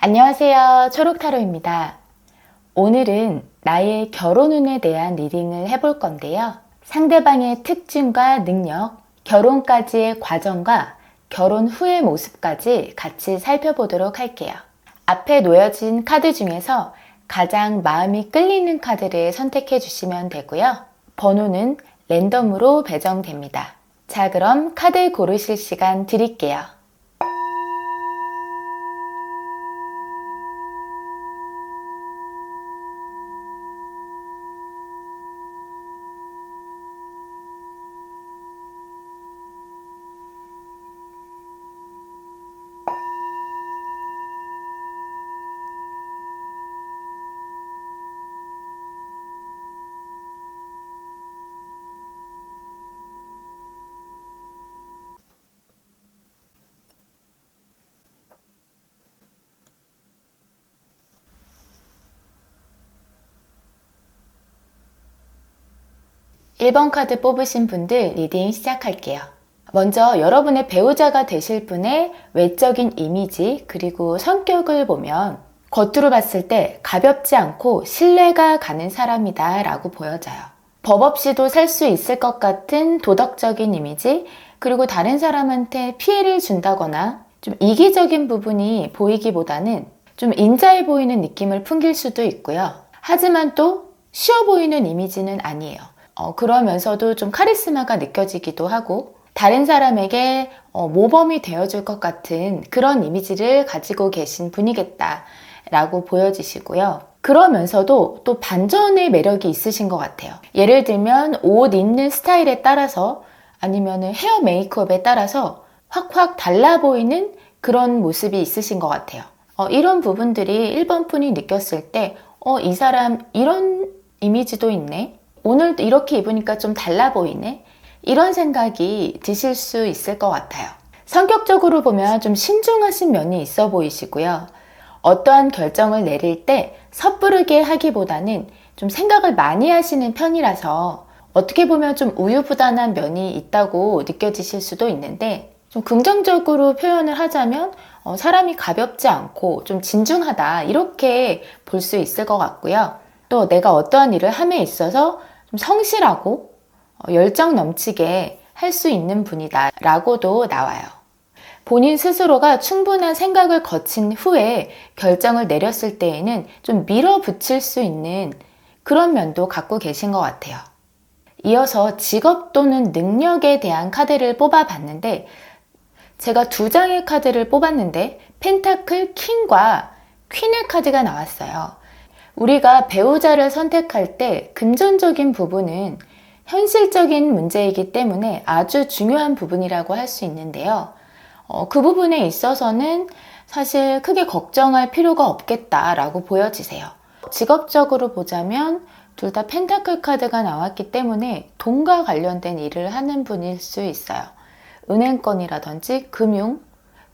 안녕하세요. 초록타로입니다. 오늘은 나의 결혼 운에 대한 리딩을 해볼 건데요. 상대방의 특징과 능력, 결혼까지의 과정과 결혼 후의 모습까지 같이 살펴보도록 할게요. 앞에 놓여진 카드 중에서 가장 마음이 끌리는 카드를 선택해 주시면 되고요. 번호는 랜덤으로 배정됩니다. 자, 그럼 카드 고르실 시간 드릴게요. 1번 카드 뽑으신 분들 리딩 시작할게요. 먼저 여러분의 배우자가 되실 분의 외적인 이미지 그리고 성격을 보면 겉으로 봤을 때 가볍지 않고 신뢰가 가는 사람이다 라고 보여져요. 법 없이도 살 수 있을 것 같은 도덕적인 이미지, 그리고 다른 사람한테 피해를 준다거나 좀 이기적인 부분이 보이기보다는 좀 인자해 보이는 느낌을 풍길 수도 있고요. 하지만 또 쉬워 보이는 이미지는 아니에요. 그러면서도 좀 카리스마가 느껴지기도 하고 다른 사람에게 모범이 되어줄 것 같은 그런 이미지를 가지고 계신 분이겠다 라고 보여지시고요. 그러면서도 또 반전의 매력이 있으신 것 같아요. 예를 들면 옷 입는 스타일에 따라서 아니면 헤어 메이크업에 따라서 확확 달라 보이는 그런 모습이 있으신 것 같아요. 이런 부분들이 1번 분이 느꼈을 때 이 사람 이런 이미지도 있네, 오늘 이렇게 입으니까 좀 달라 보이네, 이런 생각이 드실 수 있을 것 같아요. 성격적으로 보면 좀 신중하신 면이 있어 보이시고요. 어떠한 결정을 내릴 때 섣부르게 하기보다는 좀 생각을 많이 하시는 편이라서 어떻게 보면 좀 우유부단한 면이 있다고 느껴지실 수도 있는데, 좀 긍정적으로 표현을 하자면 사람이 가볍지 않고 좀 진중하다 이렇게 볼 수 있을 것 같고요. 또 내가 어떠한 일을 함에 있어서 좀 성실하고 열정 넘치게 할 수 있는 분이다 라고도 나와요. 본인 스스로가 충분한 생각을 거친 후에 결정을 내렸을 때에는 좀 밀어붙일 수 있는 그런 면도 갖고 계신 것 같아요. 이어서 직업 또는 능력에 대한 카드를 뽑아봤는데, 제가 두 장의 카드를 뽑았는데 펜타클 킹과 퀸의 카드가 나왔어요. 우리가 배우자를 선택할 때 금전적인 부분은 현실적인 문제이기 때문에 아주 중요한 부분이라고 할 수 있는데요. 그 부분에 있어서는 사실 크게 걱정할 필요가 없겠다라고 보여지세요. 직업적으로 보자면 둘 다 펜타클 카드가 나왔기 때문에 돈과 관련된 일을 하는 분일 수 있어요. 은행권이라든지 금융,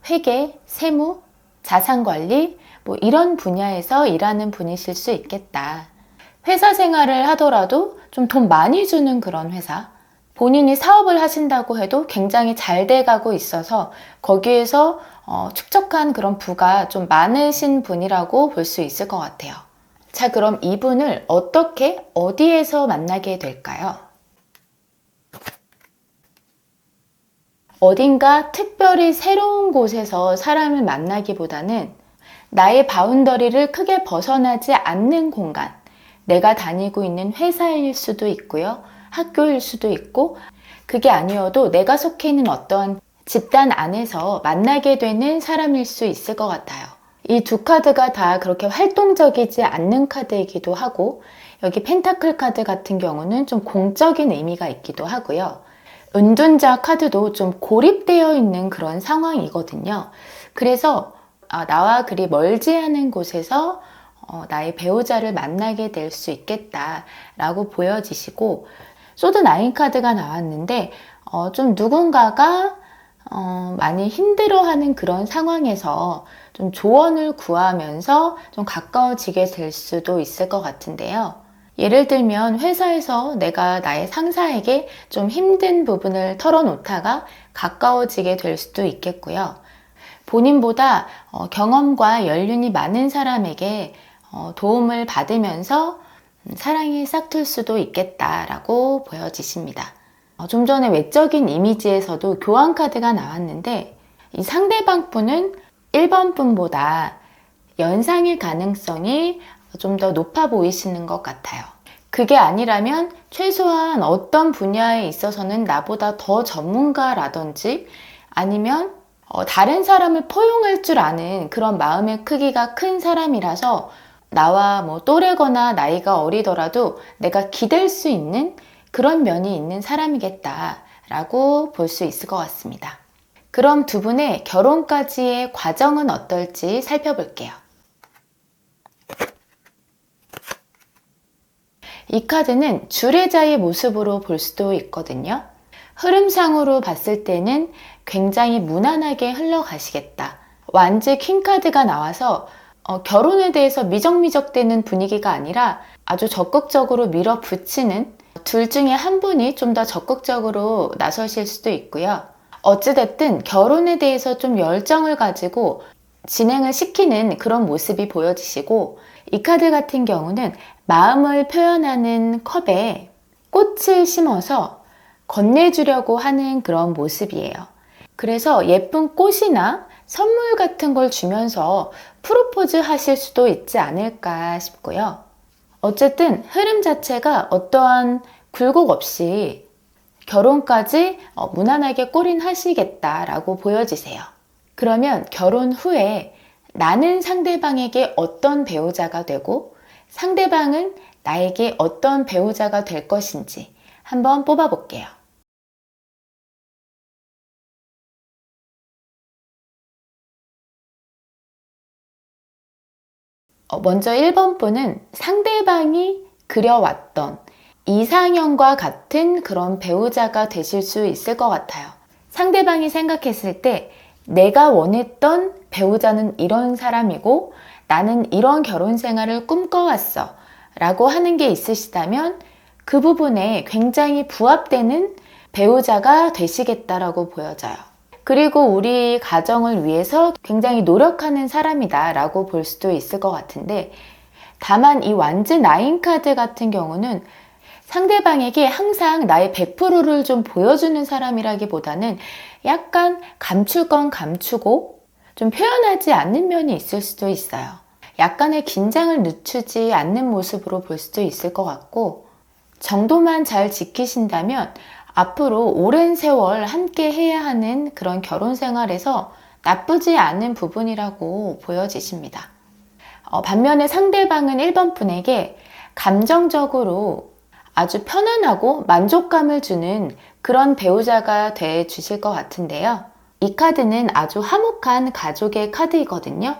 회계, 세무, 자산관리 이런 분야에서 일하는 분이실 수 있겠다. 회사 생활을 하더라도 좀 돈 많이 주는 그런 회사, 본인이 사업을 하신다고 해도 굉장히 잘 돼가고 있어서 거기에서 축적한 그런 부가 좀 많으신 분이라고 볼 수 있을 것 같아요. 자, 그럼 이분을 어떻게 어디에서 만나게 될까요? 어딘가 특별히 새로운 곳에서 사람을 만나기보다는 나의 바운더리를 크게 벗어나지 않는 공간, 내가 다니고 있는 회사일 수도 있고요, 학교일 수도 있고, 그게 아니어도 내가 속해 있는 어떠한 집단 안에서 만나게 되는 사람일 수 있을 것 같아요. 이 두 카드가 다 그렇게 활동적이지 않는 카드이기도 하고, 여기 펜타클 카드 같은 경우는 좀 공적인 의미가 있기도 하고요. 은둔자 카드도 좀 고립되어 있는 그런 상황이거든요. 그래서 나와 그리 멀지 않은 곳에서 나의 배우자를 만나게 될 수 있겠다라고 보여지시고, 소드 9 카드가 나왔는데 좀 누군가가 많이 힘들어하는 그런 상황에서 좀 조언을 구하면서 좀 가까워지게 될 수도 있을 것 같은데요. 예를 들면 회사에서 내가 나의 상사에게 좀 힘든 부분을 털어놓다가 가까워지게 될 수도 있겠고요. 본인보다 경험과 연륜이 많은 사람에게 도움을 받으면서 사랑이 싹틀 수도 있겠다라고 보여지십니다. 좀 전에 외적인 이미지에서도 교환 카드가 나왔는데 이 상대방 분은 1번 분보다 연상일 가능성이 좀 더 높아 보이시는 것 같아요. 그게 아니라면 최소한 어떤 분야에 있어서는 나보다 더 전문가라든지 아니면 다른 사람을 포용할 줄 아는 그런 마음의 크기가 큰 사람이라서 나와 또래거나 나이가 어리더라도 내가 기댈 수 있는 그런 면이 있는 사람이겠다라고 볼 수 있을 것 같습니다. 그럼 두 분의 결혼까지의 과정은 어떨지 살펴볼게요. 이 카드는 주례자의 모습으로 볼 수도 있거든요. 흐름상으로 봤을 때는 굉장히 무난하게 흘러가시겠다. 완즈 퀸 카드가 나와서 결혼에 대해서 미적미적대는 분위기가 아니라 아주 적극적으로 밀어붙이는 둘 중에 한 분이 좀 더 적극적으로 나서실 수도 있고요. 어찌됐든 결혼에 대해서 좀 열정을 가지고 진행을 시키는 그런 모습이 보여지시고 이 카드 같은 경우는 마음을 표현하는 컵에 꽃을 심어서 건네주려고 하는 그런 모습이에요. 그래서 예쁜 꽃이나 선물 같은 걸 주면서 프로포즈 하실 수도 있지 않을까 싶고요. 어쨌든 흐름 자체가 어떠한 굴곡 없이 결혼까지 무난하게 골인하시겠다라고 보여지세요. 그러면 결혼 후에 나는 상대방에게 어떤 배우자가 되고 상대방은 나에게 어떤 배우자가 될 것인지 한번 뽑아볼게요. 먼저 1번 분은 상대방이 그려왔던 이상형과 같은 그런 배우자가 되실 수 있을 것 같아요. 상대방이 생각했을 때 내가 원했던 배우자는 이런 사람이고 나는 이런 결혼 생활을 꿈꿔왔어 라고 하는 게 있으시다면 그 부분에 굉장히 부합되는 배우자가 되시겠다라고 보여져요. 그리고 우리 가정을 위해서 굉장히 노력하는 사람이다 라고 볼 수도 있을 것 같은데 다만 이 완즈 나인 카드 같은 경우는 상대방에게 항상 나의 100%를 좀 보여주는 사람이라기보다는 약간 감출 건 감추고 좀 표현하지 않는 면이 있을 수도 있어요. 약간의 긴장을 늦추지 않는 모습으로 볼 수도 있을 것 같고 정도만 잘 지키신다면 앞으로 오랜 세월 함께 해야 하는 그런 결혼 생활에서 나쁘지 않은 부분이라고 보여지십니다. 반면에 상대방은 1번 분에게 감정적으로 아주 편안하고 만족감을 주는 그런 배우자가 돼 주실 것 같은데요. 이 카드는 아주 화목한 가족의 카드이거든요.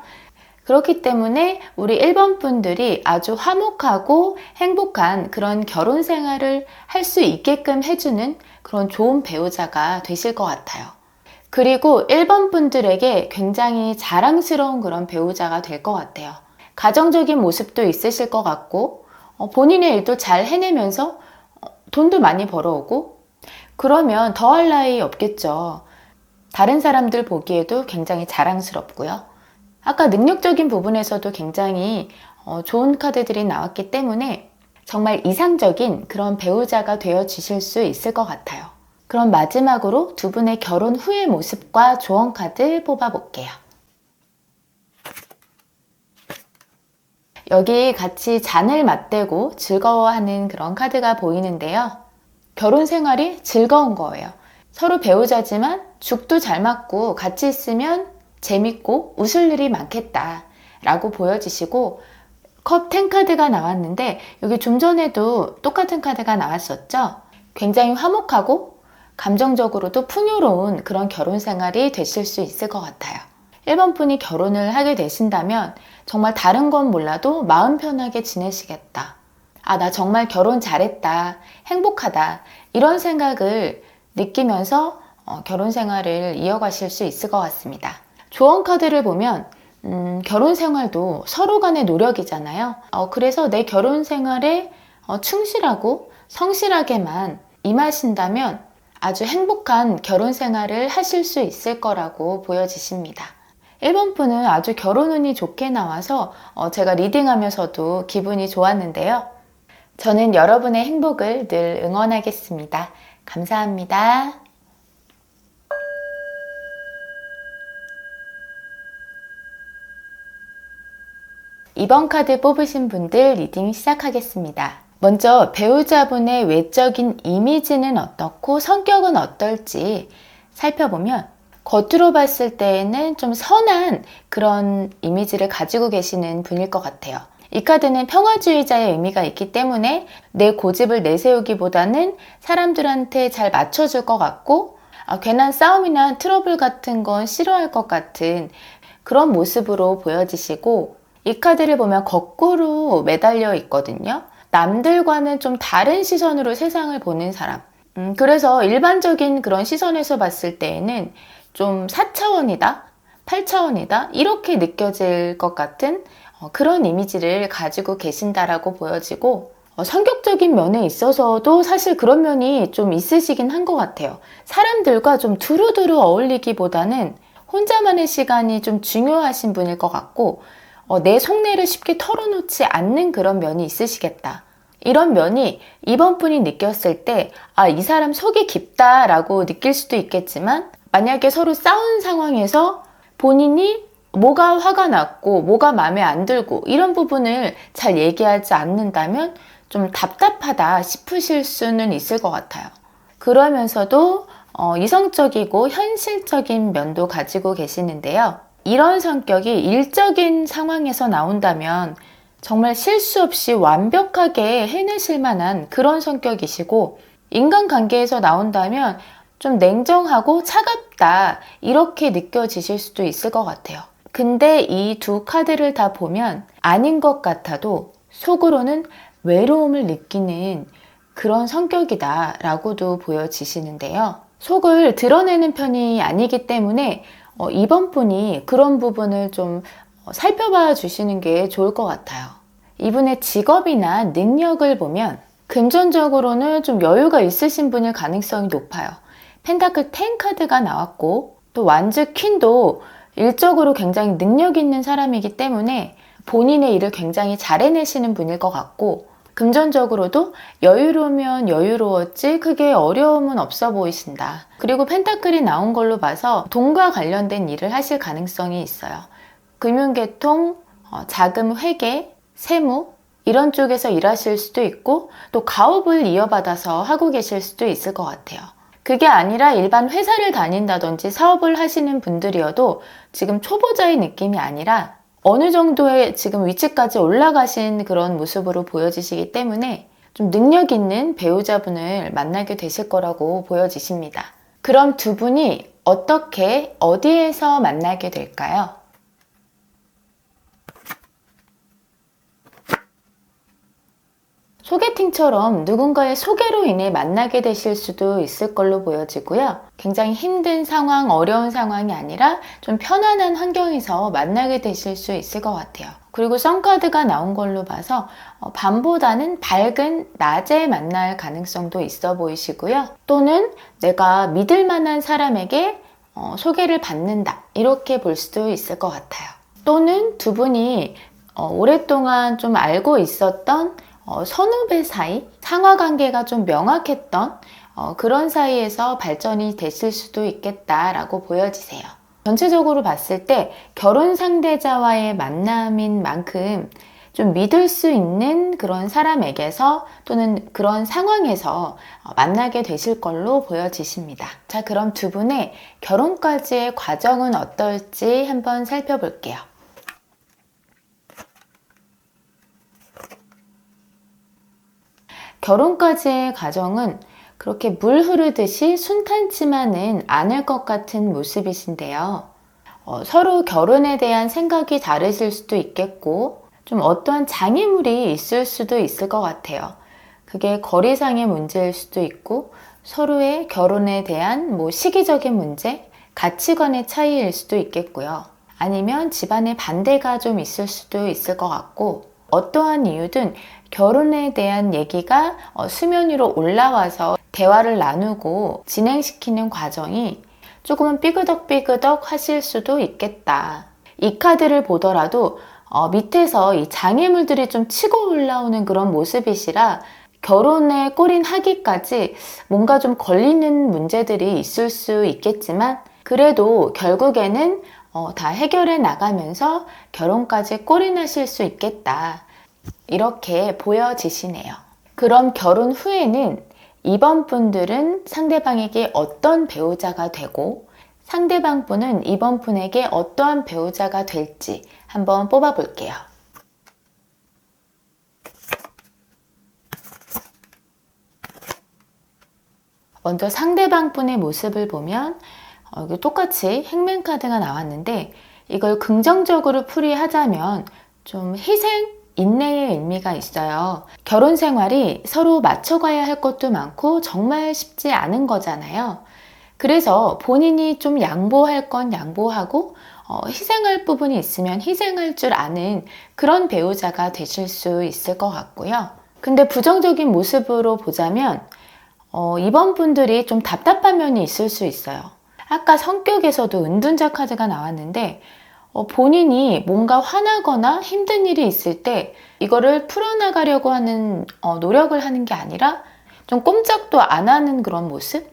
그렇기 때문에 우리 1번 분들이 아주 화목하고 행복한 그런 결혼 생활을 할 수 있게끔 해주는 그런 좋은 배우자가 되실 것 같아요. 그리고 1번 분들에게 굉장히 자랑스러운 그런 배우자가 될 것 같아요. 가정적인 모습도 있으실 것 같고 본인의 일도 잘 해내면서 돈도 많이 벌어오고 그러면 더할 나위 없겠죠. 다른 사람들 보기에도 굉장히 자랑스럽고요. 아까 능력적인 부분에서도 굉장히 좋은 카드들이 나왔기 때문에 정말 이상적인 그런 배우자가 되어 주실 수 있을 것 같아요. 그럼 마지막으로 두 분의 결혼 후의 모습과 조언 카드 뽑아볼게요. 여기 같이 잔을 맞대고 즐거워하는 그런 카드가 보이는데요. 결혼 생활이 즐거운 거예요. 서로 배우자지만 죽도 잘 맞고 같이 있으면 재밌고 웃을 일이 많겠다 라고 보여지시고 컵 10 카드가 나왔는데 여기 좀 전에도 똑같은 카드가 나왔었죠. 굉장히 화목하고 감정적으로도 풍요로운 그런 결혼 생활이 되실 수 있을 것 같아요. 1번 분이 결혼을 하게 되신다면 정말 다른 건 몰라도 마음 편하게 지내시겠다. 아, 나 정말 결혼 잘했다. 행복하다. 이런 생각을 느끼면서 결혼 생활을 이어가실 수 있을 것 같습니다. 조언 카드를 보면 결혼 생활도 서로 간의 노력이잖아요. 그래서 내 결혼 생활에 충실하고 성실하게만 임하신다면 아주 행복한 결혼 생활을 하실 수 있을 거라고 보여지십니다. 1번 분은 아주 결혼 운이 좋게 나와서 제가 리딩하면서도 기분이 좋았는데요. 저는 여러분의 행복을 늘 응원하겠습니다. 감사합니다. 이번 카드 뽑으신 분들 리딩 시작하겠습니다. 먼저 배우자분의 외적인 이미지는 어떻고 성격은 어떨지 살펴보면 겉으로 봤을 때에는 좀 선한 그런 이미지를 가지고 계시는 분일 것 같아요. 이 카드는 평화주의자의 의미가 있기 때문에 내 고집을 내세우기보다는 사람들한테 잘 맞춰줄 것 같고 괜한 싸움이나 트러블 같은 건 싫어할 것 같은 그런 모습으로 보여지시고, 이 카드를 보면 거꾸로 매달려 있거든요. 남들과는 좀 다른 시선으로 세상을 보는 사람. 그래서 일반적인 그런 시선에서 봤을 때에는 좀 4차원이다, 8차원이다 이렇게 느껴질 것 같은 그런 이미지를 가지고 계신다라고 보여지고, 성격적인 면에 있어서도 사실 그런 면이 좀 있으시긴 한 것 같아요. 사람들과 좀 두루두루 어울리기보다는 혼자만의 시간이 좀 중요하신 분일 것 같고, 내 속내를 쉽게 털어놓지 않는 그런 면이 있으시겠다. 이런 면이 이번 분이 느꼈을 때, 이 사람 속이 깊다라고 느낄 수도 있겠지만, 만약에 서로 싸운 상황에서 본인이 뭐가 화가 났고, 뭐가 마음에 안 들고, 이런 부분을 잘 얘기하지 않는다면 좀 답답하다 싶으실 수는 있을 것 같아요. 그러면서도 이성적이고 현실적인 면도 가지고 계시는데요. 이런 성격이 일적인 상황에서 나온다면 정말 실수 없이 완벽하게 해내실 만한 그런 성격이시고, 인간관계에서 나온다면 좀 냉정하고 차갑다 이렇게 느껴지실 수도 있을 것 같아요. 근데 이 두 카드를 다 보면 아닌 것 같아도 속으로는 외로움을 느끼는 그런 성격이다 라고도 보여지시는데요. 속을 드러내는 편이 아니기 때문에 이번 분이 그런 부분을 좀 살펴봐 주시는 게 좋을 것 같아요. 이분의 직업이나 능력을 보면 금전적으로는 좀 여유가 있으신 분일 가능성이 높아요. 펜타클 10 카드가 나왔고, 또 완즈 퀸도 일적으로 굉장히 능력 있는 사람이기 때문에 본인의 일을 굉장히 잘 해내시는 분일 것 같고, 금전적으로도 여유로우면 여유로웠지 크게 어려움은 없어 보이신다. 그리고 펜타클이 나온 걸로 봐서 돈과 관련된 일을 하실 가능성이 있어요. 금융계통, 자금 회계, 세무 이런 쪽에서 일하실 수도 있고, 또 가업을 이어받아서 하고 계실 수도 있을 것 같아요. 그게 아니라 일반 회사를 다닌다든지 사업을 하시는 분들이어도 지금 초보자의 느낌이 아니라 어느 정도의 지금 위치까지 올라가신 그런 모습으로 보여지시기 때문에 좀 능력 있는 배우자분을 만나게 되실 거라고 보여지십니다. 그럼 두 분이 어떻게, 어디에서 만나게 될까요? 소개팅처럼 누군가의 소개로 인해 만나게 되실 수도 있을 걸로 보여지고요. 굉장히 힘든 상황, 어려운 상황이 아니라 좀 편안한 환경에서 만나게 되실 수 있을 것 같아요. 그리고 선카드가 나온 걸로 봐서 밤보다는 밝은 낮에 만날 가능성도 있어 보이시고요. 또는 내가 믿을 만한 사람에게 소개를 받는다 이렇게 볼 수도 있을 것 같아요. 또는 두 분이 오랫동안 좀 알고 있었던 선후배 사이, 상하관계가 좀 명확했던 그런 사이에서 발전이 됐을 수도 있겠다라고 보여지세요. 전체적으로 봤을 때 결혼 상대자와의 만남인 만큼 좀 믿을 수 있는 그런 사람에게서 또는 그런 상황에서 만나게 되실 걸로 보여지십니다. 자, 그럼 두 분의 결혼까지의 과정은 어떨지 한번 살펴볼게요. 결혼까지의 과정은 그렇게 물 흐르듯이 순탄치만은 않을 것 같은 모습이신데요. 서로 결혼에 대한 생각이 다르실 수도 있겠고, 좀 어떠한 장애물이 있을 수도 있을 것 같아요. 그게 거리상의 문제일 수도 있고, 서로의 결혼에 대한 시기적인 문제, 가치관의 차이일 수도 있겠고요. 아니면 집안의 반대가 좀 있을 수도 있을 것 같고, 어떠한 이유든 결혼에 대한 얘기가 수면 위로 올라와서 대화를 나누고 진행시키는 과정이 조금은 삐그덕삐그덕 하실 수도 있겠다. 이 카드를 보더라도 밑에서 이 장애물들이 좀 치고 올라오는 그런 모습이시라 결혼에 골인 하기까지 뭔가 좀 걸리는 문제들이 있을 수 있겠지만 그래도 결국에는 다 해결해 나가면서 결혼까지 골인하실 수 있겠다. 이렇게 보여지시네요. 그럼 결혼 후에는 이번 분들은 상대방에게 어떤 배우자가 되고 상대방 분은 이번 분에게 어떠한 배우자가 될지 한번 뽑아 볼게요. 먼저 상대방 분의 모습을 보면 여기 똑같이 행맨 카드가 나왔는데 이걸 긍정적으로 풀이하자면 좀 희생, 인내의 의미가 있어요. 결혼 생활이 서로 맞춰가야 할 것도 많고 정말 쉽지 않은 거잖아요. 그래서 본인이 좀 양보할 건 양보하고 희생할 부분이 있으면 희생할 줄 아는 그런 배우자가 되실 수 있을 것 같고요. 근데 부정적인 모습으로 보자면 이번 분들이 좀 답답한 면이 있을 수 있어요. 아까 성격에서도 은둔자 카드가 나왔는데 본인이 뭔가 화나거나 힘든 일이 있을 때 이거를 풀어나가려고 하는 노력을 하는 게 아니라 좀 꼼짝도 안 하는 그런 모습?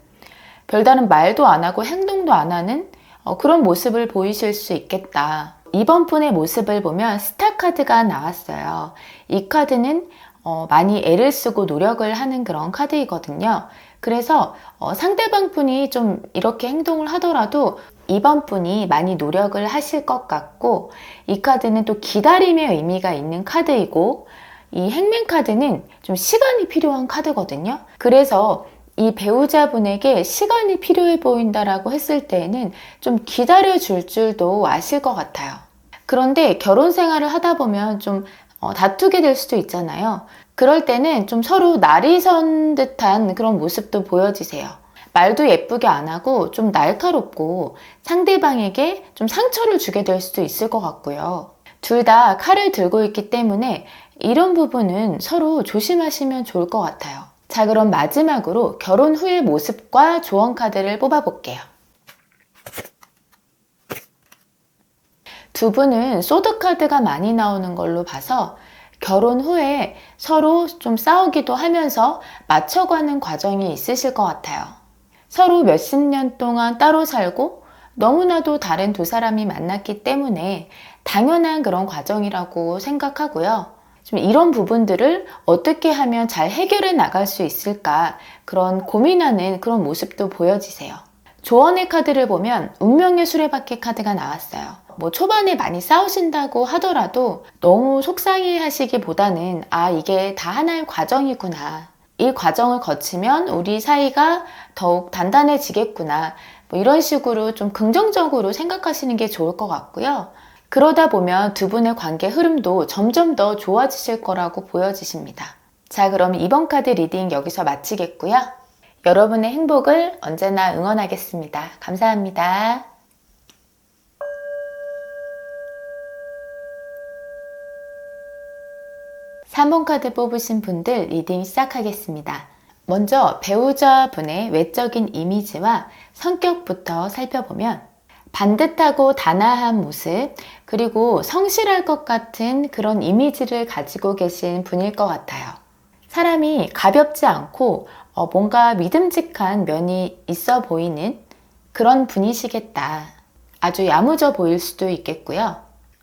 별다른 말도 안 하고 행동도 안 하는 그런 모습을 보이실 수 있겠다. 이번 분의 모습을 보면 스타 카드가 나왔어요. 이 카드는 많이 애를 쓰고 노력을 하는 그런 카드이거든요. 그래서 상대방 분이 좀 이렇게 행동을 하더라도 이번 분이 많이 노력을 하실 것 같고 이 카드는 또 기다림의 의미가 있는 카드이고 이 행맨 카드는 좀 시간이 필요한 카드거든요. 그래서 이 배우자분에게 시간이 필요해 보인다라고 했을 때에는 좀 기다려 줄 줄도 아실 것 같아요. 그런데 결혼 생활을 하다 보면 좀 다투게 될 수도 있잖아요. 그럴 때는 좀 서로 날이 선 듯한 그런 모습도 보여지세요. 말도 예쁘게 안 하고 좀 날카롭고 상대방에게 좀 상처를 주게 될 수도 있을 것 같고요. 둘 다 칼을 들고 있기 때문에 이런 부분은 서로 조심하시면 좋을 것 같아요. 자, 그럼 마지막으로 결혼 후의 모습과 조언 카드를 뽑아볼게요. 두 분은 소드 카드가 많이 나오는 걸로 봐서 결혼 후에 서로 좀 싸우기도 하면서 맞춰가는 과정이 있으실 것 같아요. 서로 몇십 년 동안 따로 살고 너무나도 다른 두 사람이 만났기 때문에 당연한 그런 과정이라고 생각하고요. 좀 이런 부분들을 어떻게 하면 잘 해결해 나갈 수 있을까 그런 고민하는 그런 모습도 보여지세요. 조언의 카드를 보면 운명의 수레바퀴 카드가 나왔어요. 초반에 많이 싸우신다고 하더라도 너무 속상해 하시기보다는 이게 다 하나의 과정이구나. 이 과정을 거치면 우리 사이가 더욱 단단해지겠구나. 이런 식으로 좀 긍정적으로 생각하시는 게 좋을 것 같고요. 그러다 보면 두 분의 관계 흐름도 점점 더 좋아지실 거라고 보여지십니다. 자, 그럼 이번 카드 리딩 여기서 마치겠고요. 여러분의 행복을 언제나 응원하겠습니다. 감사합니다. 3번 카드 뽑으신 분들 리딩 시작하겠습니다. 먼저 배우자분의 외적인 이미지와 성격부터 살펴보면 반듯하고 단아한 모습, 그리고 성실할 것 같은 그런 이미지를 가지고 계신 분일 것 같아요. 사람이 가볍지 않고 뭔가 믿음직한 면이 있어 보이는 그런 분이시겠다. 아주 야무져 보일 수도 있겠고요.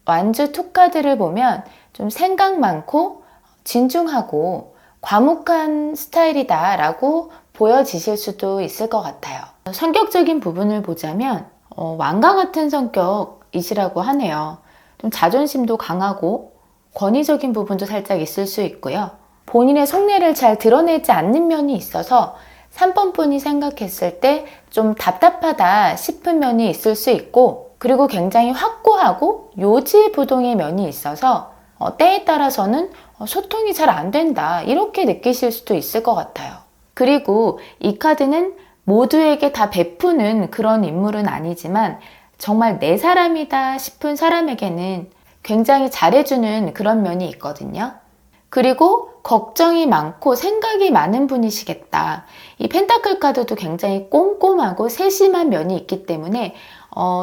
완주 투 카드를 보면 좀 생각 많고 진중하고 과묵한 스타일이다 라고 보여지실 수도 있을 것 같아요. 성격적인 부분을 보자면 왕과 같은 성격이시라고 하네요. 좀 자존심도 강하고 권위적인 부분도 살짝 있을 수 있고요. 본인의 속내를 잘 드러내지 않는 면이 있어서 3번 분이 생각했을 때 좀 답답하다 싶은 면이 있을 수 있고, 그리고 굉장히 확고하고 요지부동의 면이 있어서 때에 따라서는 소통이 잘 안 된다 이렇게 느끼실 수도 있을 것 같아요. 그리고 이 카드는 모두에게 다 베푸는 그런 인물은 아니지만 정말 내 사람이다 싶은 사람에게는 굉장히 잘해주는 그런 면이 있거든요. 그리고 걱정이 많고 생각이 많은 분이시겠다. 이 펜타클 카드도 굉장히 꼼꼼하고 세심한 면이 있기 때문에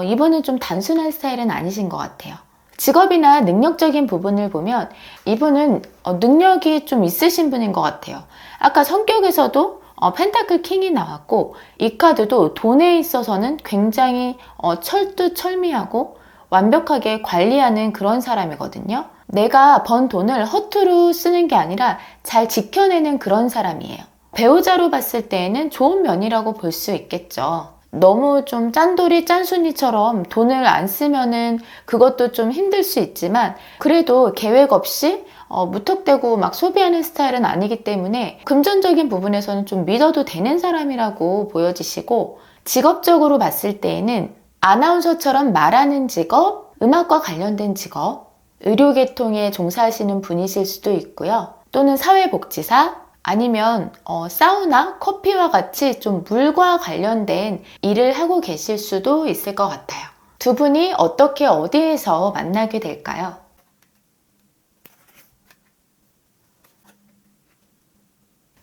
이분은 좀 단순한 스타일은 아니신 것 같아요. 직업이나 능력적인 부분을 보면 이분은 능력이 좀 있으신 분인 것 같아요. 아까 성격에서도 펜타클 킹이 나왔고 이 카드도 돈에 있어서는 굉장히 철두철미하고 완벽하게 관리하는 그런 사람이거든요. 내가 번 돈을 허투루 쓰는 게 아니라 잘 지켜내는 그런 사람이에요. 배우자로 봤을 때에는 좋은 면이라고 볼 수 있겠죠. 너무 좀 짠돌이 짠순이처럼 돈을 안 쓰면은 그것도 좀 힘들 수 있지만 그래도 계획 없이 무턱대고 막 소비하는 스타일은 아니기 때문에 금전적인 부분에서는 좀 믿어도 되는 사람이라고 보여지시고, 직업적으로 봤을 때에는 아나운서처럼 말하는 직업, 음악과 관련된 직업, 의료계통에 종사하시는 분이실 수도 있고요. 또는 사회복지사, 아니면 사우나, 커피와 같이 좀 물과 관련된 일을 하고 계실 수도 있을 것 같아요. 두 분이 어떻게 어디에서 만나게 될까요?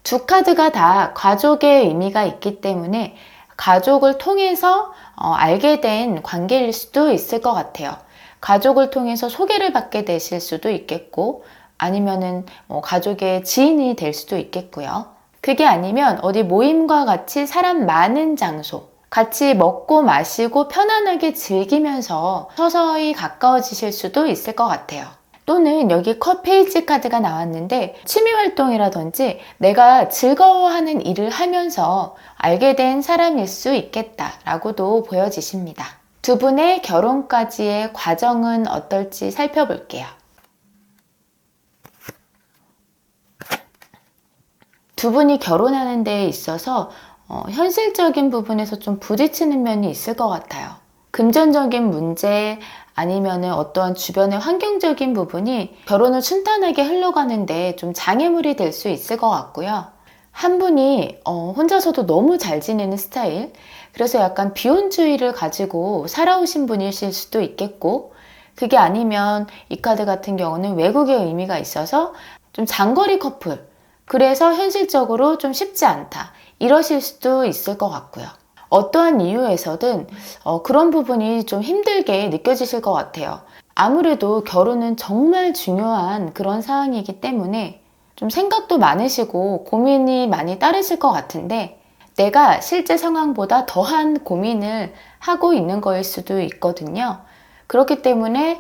두 카드가 다 가족의 의미가 있기 때문에 가족을 통해서 알게 된 관계일 수도 있을 것 같아요. 가족을 통해서 소개를 받게 되실 수도 있겠고, 아니면은 가족의 지인이 될 수도 있겠고요. 그게 아니면 어디 모임과 같이 사람 많은 장소, 같이 먹고 마시고 편안하게 즐기면서 서서히 가까워지실 수도 있을 것 같아요. 또는 여기 페이지 카드가 나왔는데 취미활동이라든지 내가 즐거워하는 일을 하면서 알게 된 사람일 수 있겠다라고도 보여지십니다. 두 분의 결혼까지의 과정은 어떨지 살펴볼게요. 두 분이 결혼하는 데 있어서 현실적인 부분에서 좀 부딪히는 면이 있을 것 같아요. 금전적인 문제 아니면은 어떠한 주변의 환경적인 부분이 결혼을 순탄하게 흘러가는데 좀 장애물이 될 수 있을 것 같고요. 한 분이 혼자서도 너무 잘 지내는 스타일, 그래서 약간 비혼주의를 가지고 살아오신 분이실 수도 있겠고, 그게 아니면 이 카드 같은 경우는 외국의 의미가 있어서 좀 장거리 커플, 그래서 현실적으로 좀 쉽지 않다, 이러실 수도 있을 것 같고요. 어떠한 이유에서든 그런 부분이 좀 힘들게 느껴지실 것 같아요. 아무래도 결혼은 정말 중요한 그런 사항이기 때문에 좀 생각도 많으시고 고민이 많이 따르실 것 같은데, 내가 실제 상황보다 더한 고민을 하고 있는 거일 수도 있거든요. 그렇기 때문에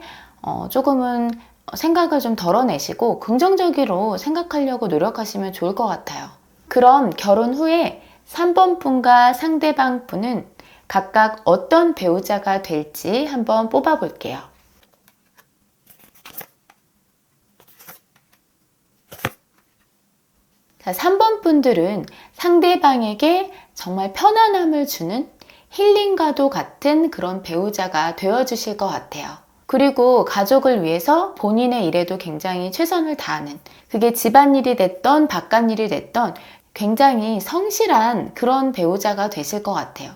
조금은 생각을 좀 덜어내시고 긍정적으로 생각하려고 노력하시면 좋을 것 같아요. 그럼 결혼 후에 3번 분과 상대방 분은 각각 어떤 배우자가 될지 한번 뽑아볼게요. 자, 3번 분들은 상대방에게 정말 편안함을 주는 힐링과도 같은 그런 배우자가 되어주실 것 같아요. 그리고 가족을 위해서 본인의 일에도 굉장히 최선을 다하는, 그게 집안일이 됐던 바깥일이 됐던 굉장히 성실한 그런 배우자가 되실 것 같아요.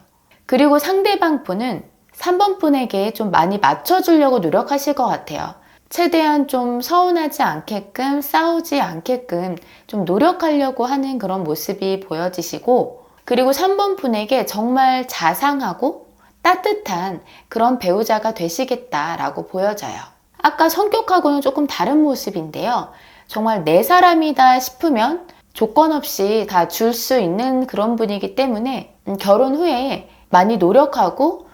그리고 상대방 분은 3번 분에게 좀 많이 맞춰주려고 노력하실 것 같아요. 최대한 좀 서운하지 않게끔, 싸우지 않게끔 좀 노력하려고 하는 그런 모습이 보여지시고, 그리고 3번 분에게 정말 자상하고 따뜻한 그런 배우자가 되시겠다라고 보여져요. 아까 성격하고는 조금 다른 모습인데요. 정말 내 사람이다 싶으면 조건 없이 다 줄 수 있는 그런 분이기 때문에 결혼 후에 많이 노력하고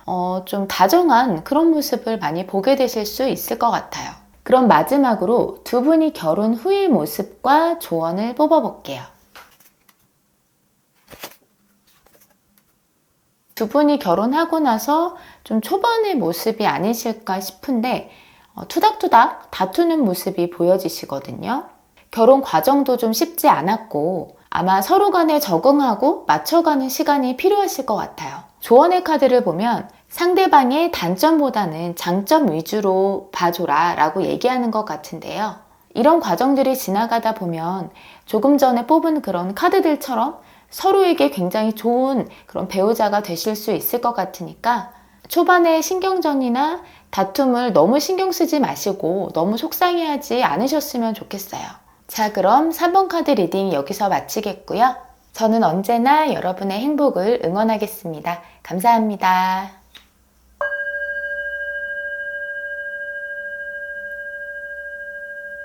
좀 다정한 그런 모습을 많이 보게 되실 수 있을 것 같아요. 그럼 마지막으로 두 분이 결혼 후의 모습과 조언을 뽑아볼게요. 두 분이 결혼하고 나서 좀 초반의 모습이 아니실까 싶은데 투닥투닥 다투는 모습이 보여지시거든요. 결혼 과정도 좀 쉽지 않았고 아마 서로 간에 적응하고 맞춰가는 시간이 필요하실 것 같아요. 조언의 카드를 보면 상대방의 단점보다는 장점 위주로 봐줘라 라고 얘기하는 것 같은데요. 이런 과정들이 지나가다 보면 조금 전에 뽑은 그런 카드들처럼 서로에게 굉장히 좋은 그런 배우자가 되실 수 있을 것 같으니까 초반에 신경전이나 다툼을 너무 신경 쓰지 마시고 너무 속상해하지 않으셨으면 좋겠어요. 자, 그럼 3번 카드 리딩 여기서 마치겠고요. 저는 언제나 여러분의 행복을 응원하겠습니다. 감사합니다.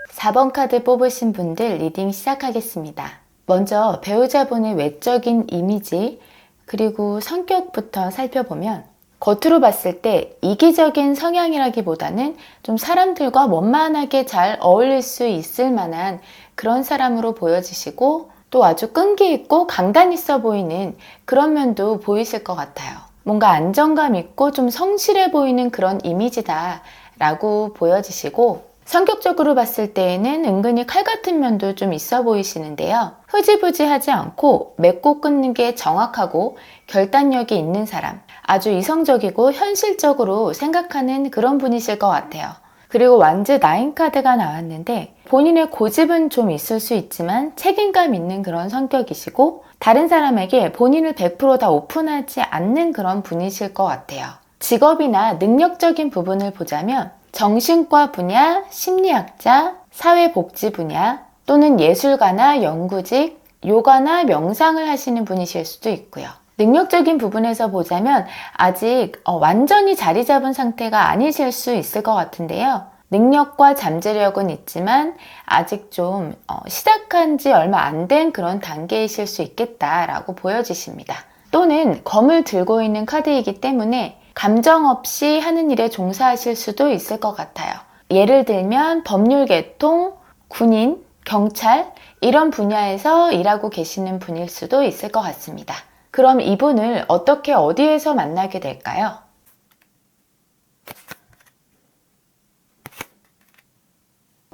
4번 카드 뽑으신 분들 리딩 시작하겠습니다. 먼저 배우자분의 외적인 이미지 그리고 성격부터 살펴보면 겉으로 봤을 때 이기적인 성향이라기보다는 좀 사람들과 원만하게 잘 어울릴 수 있을 만한 그런 사람으로 보여지시고 또 아주 끈기 있고 강단 있어 보이는 그런 면도 보이실 것 같아요. 뭔가 안정감 있고 좀 성실해 보이는 그런 이미지다 라고 보여지시고 성격적으로 봤을 때에는 은근히 칼 같은 면도 좀 있어 보이시는데요. 흐지부지하지 않고 맺고 끊는 게 정확하고 결단력이 있는 사람, 아주 이성적이고 현실적으로 생각하는 그런 분이실 것 같아요. 그리고 완즈 9 카드가 나왔는데 본인의 고집은 좀 있을 수 있지만 책임감 있는 그런 성격이시고 다른 사람에게 본인을 100% 다 오픈하지 않는 그런 분이실 것 같아요. 직업이나 능력적인 부분을 보자면 정신과 분야, 심리학자, 사회복지 분야 또는 예술가나 연구직, 요가나 명상을 하시는 분이실 수도 있고요. 능력적인 부분에서 보자면 아직 완전히 자리 잡은 상태가 아니실 수 있을 것 같은데요. 능력과 잠재력은 있지만 아직 좀 시작한 지 얼마 안 된 그런 단계이실 수 있겠다라고 보여지십니다. 또는 검을 들고 있는 카드이기 때문에 감정 없이 하는 일에 종사하실 수도 있을 것 같아요. 예를 들면 법률 계통, 군인, 경찰 이런 분야에서 일하고 계시는 분일 수도 있을 것 같습니다. 그럼 이분을 어떻게 어디에서 만나게 될까요?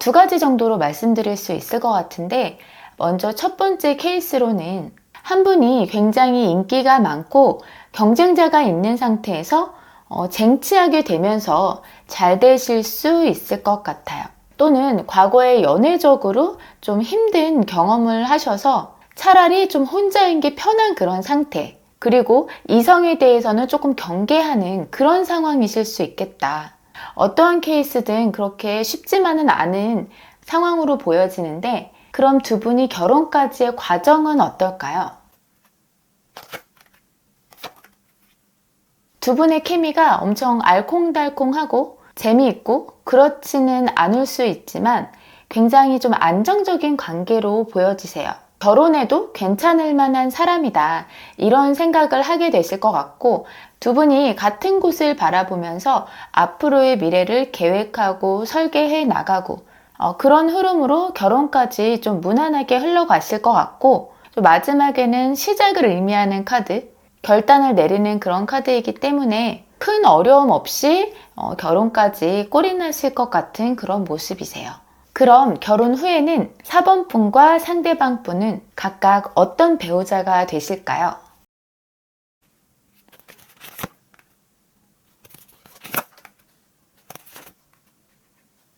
두 가지 정도로 말씀드릴 수 있을 것 같은데 먼저 첫 번째 케이스로는 한 분이 굉장히 인기가 많고 경쟁자가 있는 상태에서 쟁취하게 되면서 잘 되실 수 있을 것 같아요. 또는 과거에 연애적으로 좀 힘든 경험을 하셔서 차라리 좀 혼자인 게 편한 그런 상태, 그리고 이성에 대해서는 조금 경계하는 그런 상황이실 수 있겠다. 어떠한 케이스든 그렇게 쉽지만은 않은 상황으로 보여지는데 그럼 두 분이 결혼까지의 과정은 어떨까요? 두 분의 케미가 엄청 알콩달콩하고 재미있고 그렇지는 않을 수 있지만 굉장히 좀 안정적인 관계로 보여지세요. 결혼해도 괜찮을 만한 사람이다 이런 생각을 하게 되실 것 같고 두 분이 같은 곳을 바라보면서 앞으로의 미래를 계획하고 설계해 나가고 그런 흐름으로 결혼까지 좀 무난하게 흘러가실 것 같고 또 마지막에는 시작을 의미하는 카드, 결단을 내리는 그런 카드이기 때문에 큰 어려움 없이 결혼까지 꼴이 나실 것 같은 그런 모습이세요. 그럼 결혼 후에는 4번 분과 상대방 분은 각각 어떤 배우자가 되실까요?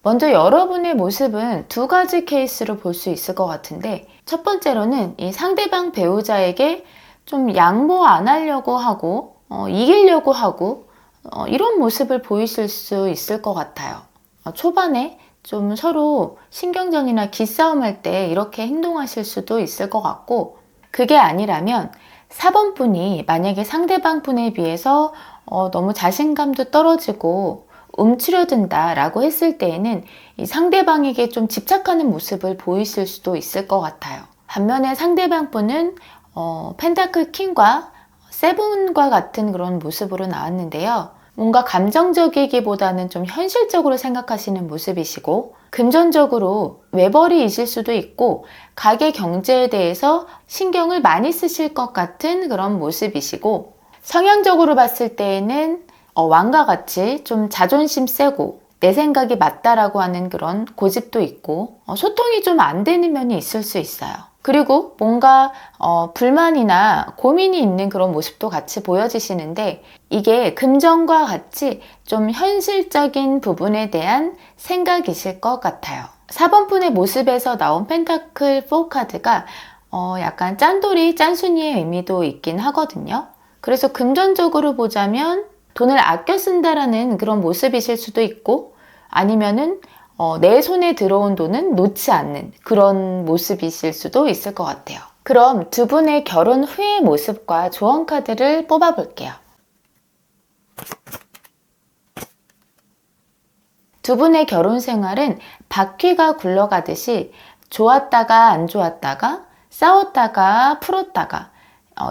먼저 여러분의 모습은 두 가지 케이스로 볼 수 있을 것 같은데 첫 번째로는 이 상대방 배우자에게 좀 양보 안 하려고 하고 이기려고 하고 이런 모습을 보이실 수 있을 것 같아요. 초반에 좀 서로 신경전이나 기싸움 할 때 이렇게 행동하실 수도 있을 것 같고 그게 아니라면 4번 분이 만약에 상대방 분에 비해서 너무 자신감도 떨어지고 움츠려든다 라고 했을 때에는 이 상대방에게 좀 집착하는 모습을 보이실 수도 있을 것 같아요. 반면에 상대방 분은 펜타클 킹과 세븐과 같은 그런 모습으로 나왔는데요. 뭔가 감정적이기보다는 좀 현실적으로 생각하시는 모습이시고 금전적으로 외벌이이실 수도 있고 가계 경제에 대해서 신경을 많이 쓰실 것 같은 그런 모습이시고 성향적으로 봤을 때에는 왕과 같이 좀 자존심 세고 내 생각이 맞다라고 하는 그런 고집도 있고 소통이 좀 안 되는 면이 있을 수 있어요. 그리고 뭔가 불만이나 고민이 있는 그런 모습도 같이 보여지시는데 이게 금전과 같이 좀 현실적인 부분에 대한 생각이실 것 같아요. 4번 분의 모습에서 나온 펜타클 4 카드가 약간 짠돌이, 짠순이의 의미도 있긴 하거든요. 그래서 금전적으로 보자면 돈을 아껴 쓴다라는 그런 모습이실 수도 있고 아니면은 내 손에 들어온 돈은 놓지 않는 그런 모습이실 수도 있을 것 같아요. 그럼 두 분의 결혼 후의 모습과 조언 카드를 뽑아볼게요. 두 분의 결혼 생활은 바퀴가 굴러가듯이 좋았다가 안 좋았다가 싸웠다가 풀었다가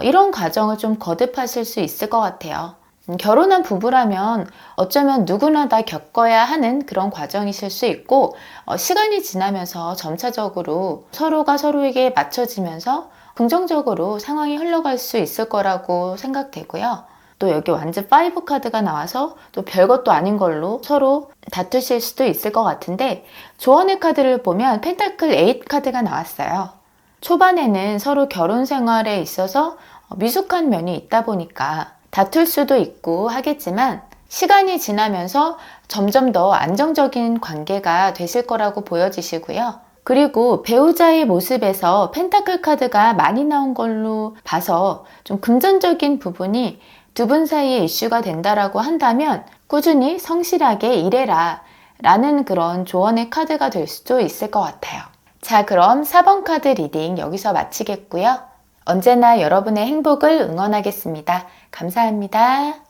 이런 과정을 좀 거듭하실 수 있을 것 같아요. 결혼한 부부라면 어쩌면 누구나 다 겪어야 하는 그런 과정이실 수 있고 시간이 지나면서 점차적으로 서로가 서로에게 맞춰지면서 긍정적으로 상황이 흘러갈 수 있을 거라고 생각되고요. 또 여기 완전 5 카드가 나와서 또 별것도 아닌 걸로 서로 다투실 수도 있을 것 같은데 조언의 카드를 보면 펜타클 8 카드가 나왔어요. 초반에는 서로 결혼 생활에 있어서 미숙한 면이 있다 보니까 다툴 수도 있고 하겠지만 시간이 지나면서 점점 더 안정적인 관계가 되실 거라고 보여지시고요. 그리고 배우자의 모습에서 펜타클 카드가 많이 나온 걸로 봐서 좀 금전적인 부분이 두 분 사이에 이슈가 된다라고 한다면 꾸준히 성실하게 일해라 라는 그런 조언의 카드가 될 수도 있을 것 같아요. 자, 그럼 4번 카드 리딩 여기서 마치겠고요. 언제나 여러분의 행복을 응원하겠습니다. 감사합니다.